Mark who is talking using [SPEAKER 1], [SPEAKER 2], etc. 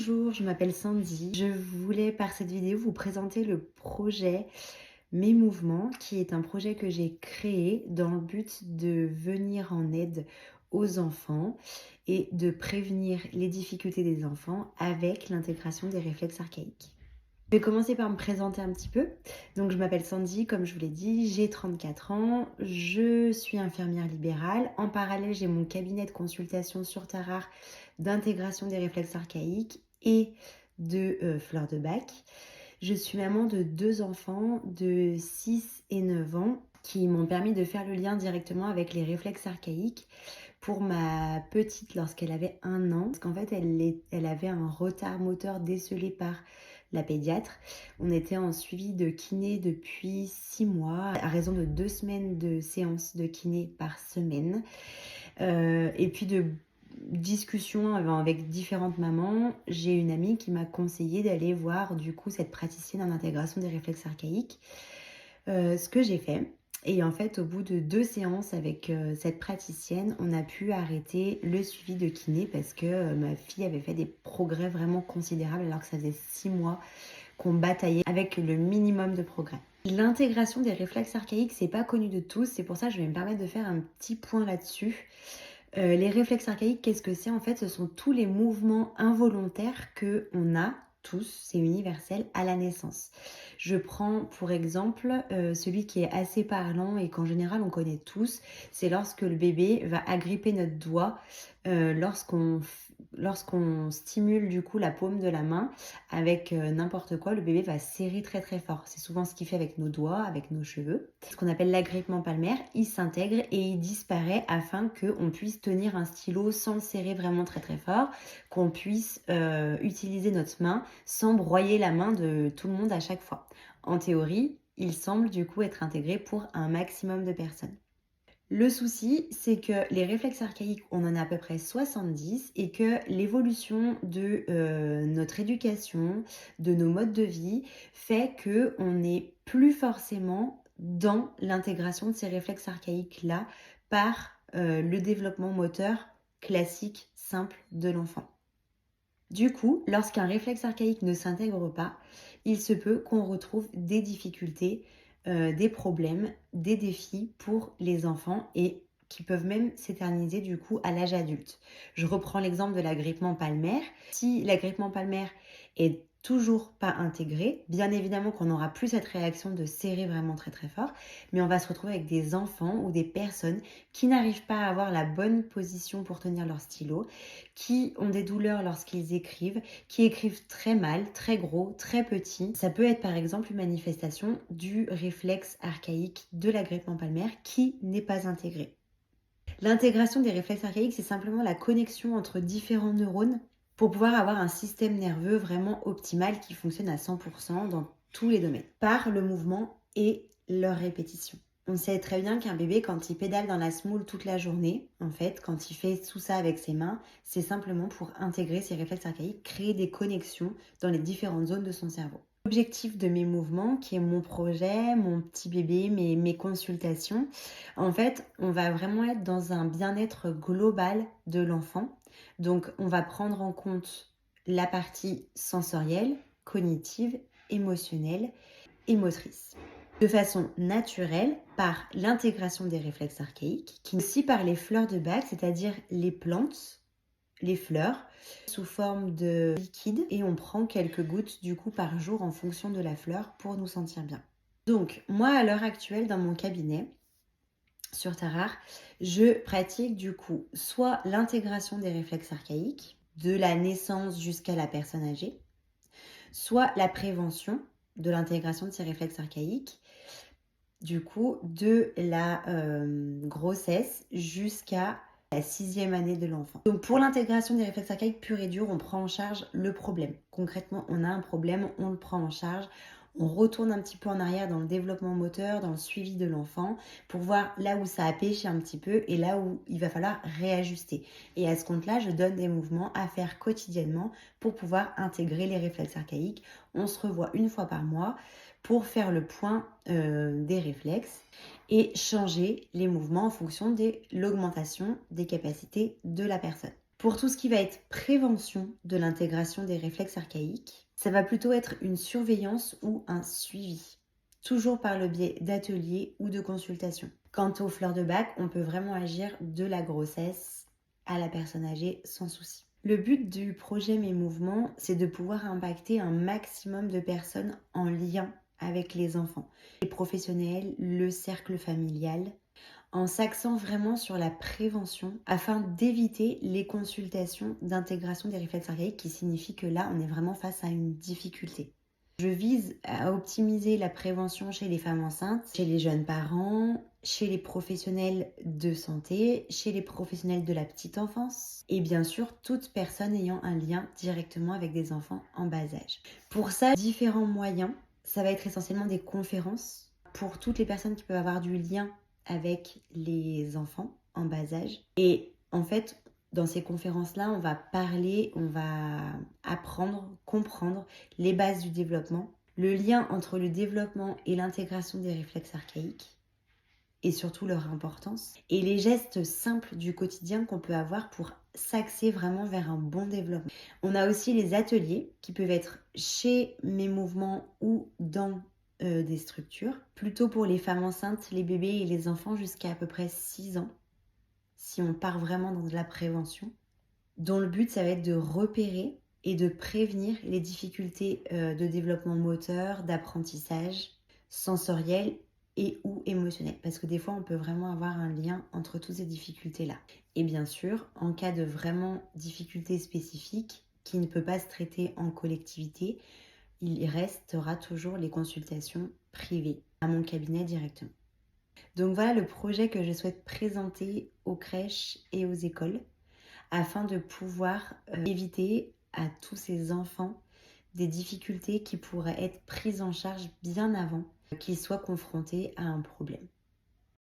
[SPEAKER 1] Bonjour, je m'appelle Sandy. Je voulais par cette vidéo vous présenter le projet Mes Mouvements, qui est un projet que j'ai créé dans le but de venir en aide aux enfants et de prévenir les difficultés des enfants avec l'intégration des réflexes archaïques. Je vais commencer par me présenter un petit peu. Donc je m'appelle Sandy, comme je vous l'ai dit, j'ai 34 ans, je suis infirmière libérale. En parallèle, j'ai mon cabinet de consultation sur Tarare d'intégration des réflexes archaïques et de fleurs de bac. Je suis maman de 2 enfants de 6 et 9 ans qui m'ont permis de faire le lien directement avec les réflexes archaïques pour ma petite lorsqu'elle avait 1 an. Parce qu'en fait, elle avait un retard moteur décelé par la pédiatre. On était en suivi de kiné depuis 6 mois, à raison de 2 semaines de séances de kiné par semaine. Et puis de discussions avec différentes mamans, j'ai une amie qui m'a conseillé d'aller voir du coup cette praticienne en intégration des réflexes archaïques. Ce que j'ai fait. Et en fait, au bout de 2 séances avec cette praticienne, on a pu arrêter le suivi de kiné parce que ma fille avait fait des progrès vraiment considérables alors que ça faisait 6 mois qu'on bataillait avec le minimum de progrès. L'intégration des réflexes archaïques, c'est pas connu de tous, c'est pour ça que je vais me permettre de faire un petit point là-dessus. Les réflexes archaïques, qu'est-ce que c'est? En fait, ce sont tous les mouvements involontaires qu'on a tous, c'est universel, à la naissance. Je prends pour exemple celui qui est assez parlant et qu'en général on connaît tous, c'est lorsque le bébé va agripper notre doigt lorsqu'on stimule du coup la paume de la main avec n'importe quoi, le bébé va serrer très très fort. C'est souvent ce qu'il fait avec nos doigts, avec nos cheveux. Ce qu'on appelle l'agrippement palmaire, il s'intègre et il disparaît afin qu'on puisse tenir un stylo sans le serrer vraiment très très fort, qu'on puisse utiliser notre main sans broyer la main de tout le monde à chaque fois. En théorie, il semble du coup être intégré pour un maximum de personnes. Le souci, c'est que les réflexes archaïques, on en a à peu près 70 et que l'évolution de notre éducation, de nos modes de vie, fait qu'on n'est plus forcément dans l'intégration de ces réflexes archaïques-là par le développement moteur classique, simple de l'enfant. Du coup, lorsqu'un réflexe archaïque ne s'intègre pas, il se peut qu'on retrouve des difficultés, des problèmes, des défis pour les enfants et qui peuvent même s'éterniser du coup à l'âge adulte. Je reprends l'exemple de l'agrippement palmaire. Si l'agrippement palmaire est toujours pas intégré, bien évidemment qu'on n'aura plus cette réaction de serrer vraiment très très fort, mais on va se retrouver avec des enfants ou des personnes qui n'arrivent pas à avoir la bonne position pour tenir leur stylo, qui ont des douleurs lorsqu'ils écrivent, qui écrivent très mal, très gros, très petit. Ça peut être par exemple une manifestation du réflexe archaïque de l'agrippement palmaire qui n'est pas intégré. L'intégration des réflexes archaïques, c'est simplement la connexion entre différents neurones pour pouvoir avoir un système nerveux vraiment optimal qui fonctionne à 100% dans tous les domaines, par le mouvement et leur répétition. On sait très bien qu'un bébé, quand il pédale dans la semoule toute la journée, en fait, quand il fait tout ça avec ses mains, c'est simplement pour intégrer ses réflexes archaïques, créer des connexions dans les différentes zones de son cerveau. L'objectif de Mes Mouvements, qui est mon projet, mon petit bébé, mes consultations, en fait, on va vraiment être dans un bien-être global de l'enfant. Donc, on va prendre en compte la partie sensorielle, cognitive, émotionnelle et motrice. De façon naturelle, par l'intégration des réflexes archaïques, qui aussi par les fleurs de bac, c'est-à-dire les plantes, les fleurs, sous forme de liquide, et on prend quelques gouttes du coup par jour en fonction de la fleur pour nous sentir bien. Donc, moi à l'heure actuelle dans mon cabinet, sur Tarare, je pratique du coup soit l'intégration des réflexes archaïques, de la naissance jusqu'à la personne âgée, soit la prévention de l'intégration de ces réflexes archaïques, du coup de la grossesse jusqu'à la 6e année de l'enfant. Donc pour l'intégration des réflexes archaïques purs et durs, on prend en charge le problème. Concrètement, on a un problème, on le prend en charge. On retourne un petit peu en arrière dans le développement moteur, dans le suivi de l'enfant, pour voir là où ça a pêché un petit peu et là où il va falloir réajuster. Et à ce compte-là, je donne des mouvements à faire quotidiennement pour pouvoir intégrer les réflexes archaïques. On se revoit 1 fois par mois pour faire le point des réflexes et changer les mouvements en fonction de l'augmentation des capacités de la personne. Pour tout ce qui va être prévention de l'intégration des réflexes archaïques, ça va plutôt être une surveillance ou un suivi, toujours par le biais d'ateliers ou de consultations. Quant aux fleurs de bac, on peut vraiment agir de la grossesse à la personne âgée sans souci. Le but du projet Mes Mouvements, c'est de pouvoir impacter un maximum de personnes en lien avec les enfants, les professionnels, le cercle familial, en s'axant vraiment sur la prévention afin d'éviter les consultations d'intégration des réflexes archaïques qui signifie que là, on est vraiment face à une difficulté. Je vise à optimiser la prévention chez les femmes enceintes, chez les jeunes parents, chez les professionnels de santé, chez les professionnels de la petite enfance et bien sûr toute personne ayant un lien directement avec des enfants en bas âge. Pour ça, différents moyens, ça va être essentiellement des conférences pour toutes les personnes qui peuvent avoir du lien avec les enfants en bas âge. Et en fait, dans ces conférences-là, on va parler, on va apprendre, comprendre les bases du développement, le lien entre le développement et l'intégration des réflexes archaïques, et surtout leur importance, et les gestes simples du quotidien qu'on peut avoir pour s'axer vraiment vers un bon développement. On a aussi les ateliers qui peuvent être chez Mes Mouvements ou dans des structures, plutôt pour les femmes enceintes, les bébés et les enfants jusqu'à peu près 6 ans, si on part vraiment dans de la prévention, dont le but, ça va être de repérer et de prévenir les difficultés de développement moteur, d'apprentissage, sensoriel et ou émotionnel. Parce que des fois, on peut vraiment avoir un lien entre toutes ces difficultés-là. Et bien sûr, en cas de vraiment difficultés spécifiques qui ne peut pas se traiter en collectivité, il restera toujours les consultations privées à mon cabinet directement. Donc voilà le projet que je souhaite présenter aux crèches et aux écoles afin de pouvoir éviter à tous ces enfants des difficultés qui pourraient être prises en charge bien avant qu'ils soient confrontés à un problème.